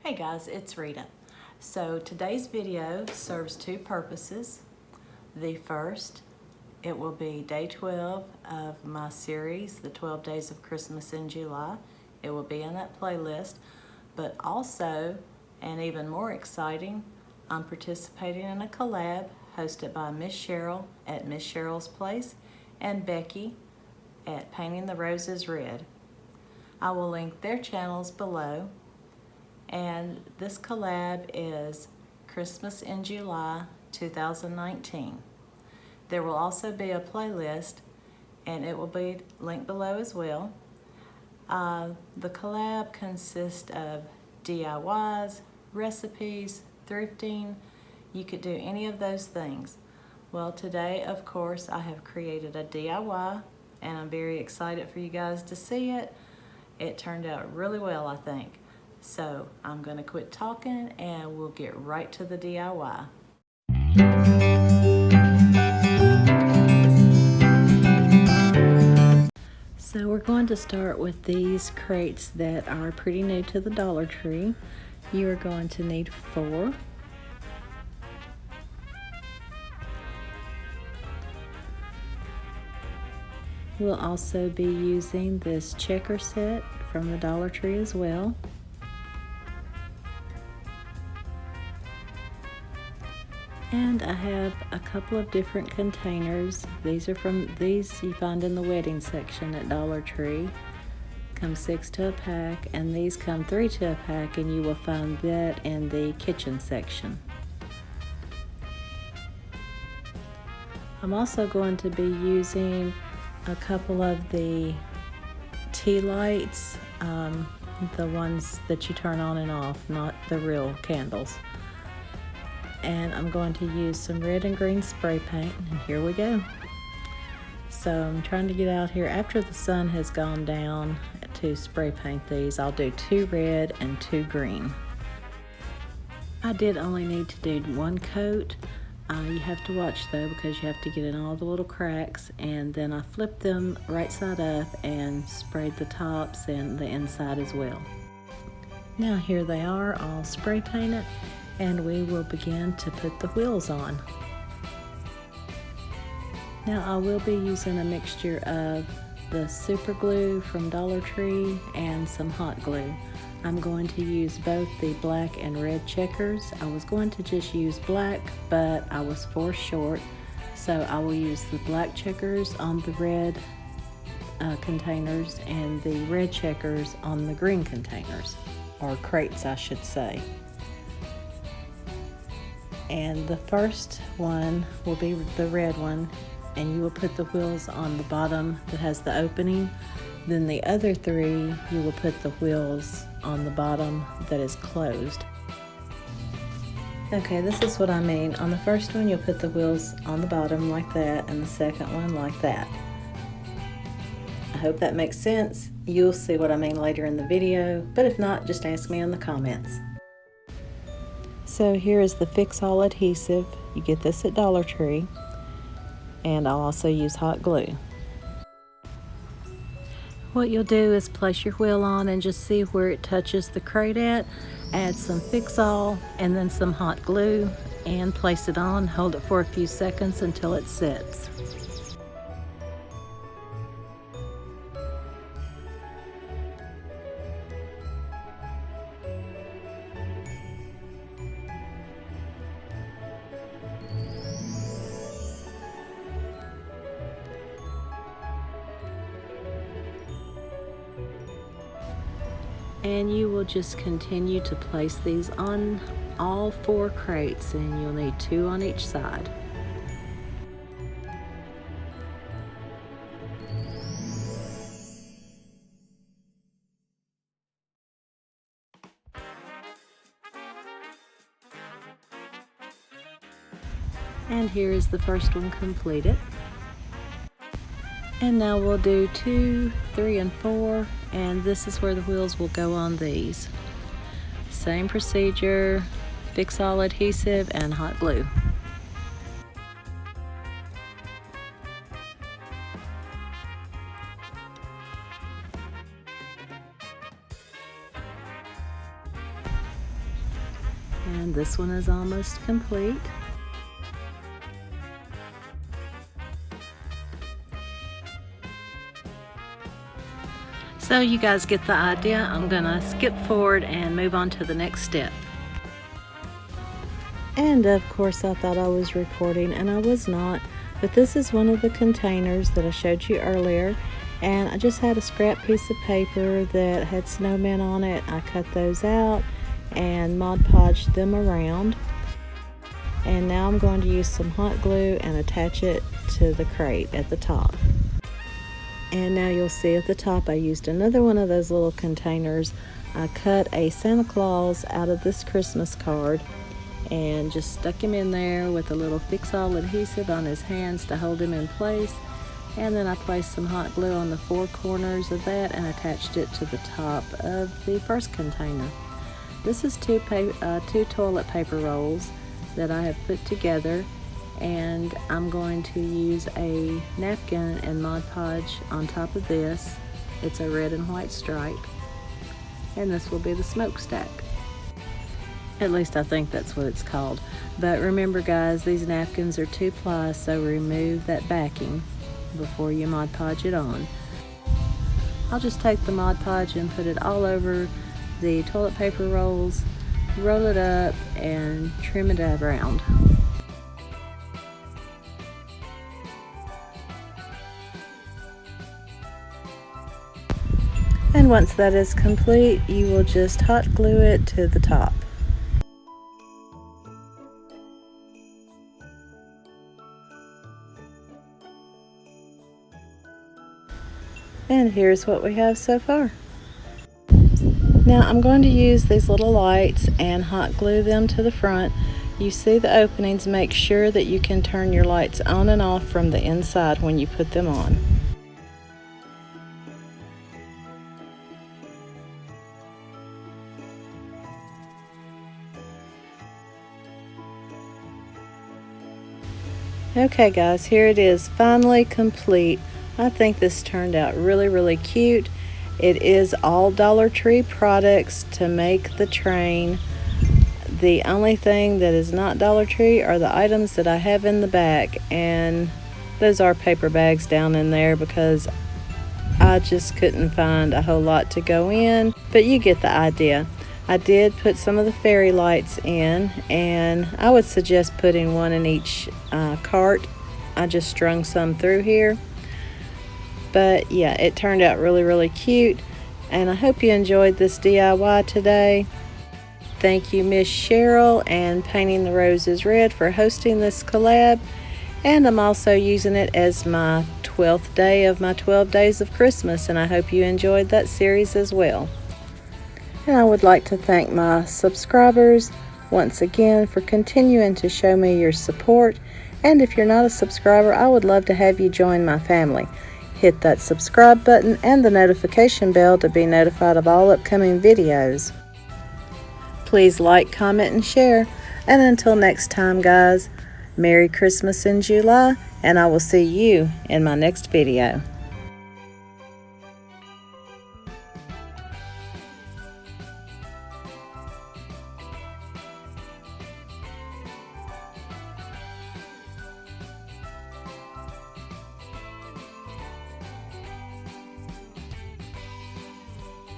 Hey guys, it's Rita. So today's video serves two purposes. The first, it will be day 12 of my series, the 12 Days of Christmas in July. It will be in that playlist, but also, and even more exciting, I'm participating in a collab hosted by Miss Cheryl at Miss Cheryl's Place and Becky at Painting the Roses Red. I will link their channels below. And this collab is Christmas in July 2019. There will also be a playlist and it will be linked below as well. The collab consists of DIYs, recipes, thrifting. You could do any of those things. Well, today, of course, I have created a DIY and I'm very excited for you guys to see it. It turned out really well, I think. So I'm going to quit talking and we'll get right to the DIY. So we're going to start with these crates that are pretty new to the Dollar Tree. You are going to need 4. We'll also be using this checker set from the Dollar Tree as well. And I have a couple of different containers. These you find in the wedding section at Dollar Tree. Come 6 to a pack, and these come 3 to a pack, and you will find that in the kitchen section. I'm also going to be using a couple of the tea lights, the ones that you turn on and off, not the real candles. And I'm going to use some red and green spray paint, and here we go. So I'm trying to get out here after the sun has gone down to spray paint these. I'll do 2 red and 2 green. I did only need to do 1 coat. You have to watch though, because you have to get in all the little cracks, and then I flipped them right side up and sprayed the tops and the inside as well. Now here they are all spray painted, and we will begin to put the wheels on. Now I will be using a mixture of the super glue from Dollar Tree and some hot glue. I'm going to use both the black and red checkers. I was going to just use black, but I was forced short, so I will use the black checkers on the red containers and the red checkers on the green containers, or crates I should say. And the first one will be the red one, and you will put the wheels on the bottom that has the opening. Then the other 3, you will put the wheels on the bottom that is closed. Okay, this is what I mean. On the first one, you'll put the wheels on the bottom like that, and the second one like that. I hope that makes sense. You'll see what I mean later in the video, but if not, just ask me in the comments. So here is the fix-all adhesive. You get this at Dollar Tree, and I'll also use hot glue. What you'll do is place your wheel on and just see where it touches the crate at. Add some fix-all and then some hot glue and place it on. Hold it for a few seconds until it sets. And you will just continue to place these on all 4 crates, and you'll need 2 on each side. And here is the first one completed. And now we'll do 2, 3, and 4, and this is where the wheels will go on these. Same procedure, fix-all adhesive and hot glue. And this one is almost complete. So you guys get the idea. I'm gonna skip forward and move on to the next step. And of course I thought I was recording, and I was not, but this is one of the containers that I showed you earlier, and I just had a scrap piece of paper that had snowmen on it. I cut those out and Mod Podged them around, and now I'm going to use some hot glue and attach it to the crate at the top. And now you'll see at the top I used another one of those little containers. I cut a Santa Claus out of this Christmas card and just stuck him in there with a little fix-all adhesive on his hands to hold him in place. And then I placed some hot glue on the four corners of that and attached it to the top of the first container. This is two toilet paper rolls that I have put together, and I'm going to use a napkin and Mod Podge on top of this. It's a red and white stripe, and this will be the smokestack. At least I think that's what it's called. But remember guys, these napkins are 2-ply, so remove that backing before you Mod Podge it on. I'll just take the Mod Podge and put it all over the toilet paper rolls, roll it up, and trim it around. And once that is complete, you will just hot glue it to the top. And here's what we have so far. Now I'm going to use these little lights and hot glue them to the front. You see the openings. Make sure that you can turn your lights on and off from the inside when you put them on. Okay guys, here it is, finally complete. I think this turned out really cute. It is all Dollar Tree products to make the train. The only thing that is not Dollar Tree are the items that I have in the back, and those are paper bags down in there because I just couldn't find a whole lot to go in, but you get the idea. I did put some of the fairy lights in, and I would suggest putting one in each cart. I just strung some through here. But yeah, it turned out really cute, and I hope you enjoyed this DIY today. Thank you Miss Cheryl and Painting the Roses Red for hosting this collab, and I'm also using it as my 12th day of my 12 days of Christmas, and I hope you enjoyed that series as well. And I would like to thank my subscribers once again for continuing to show me your support, and if you're not a subscriber, I would love to have you join my family. Hit that subscribe button and the notification bell to be notified of all upcoming videos. Please like, comment, and share. And until next time guys, Merry Christmas in July, and I will see you in my next video.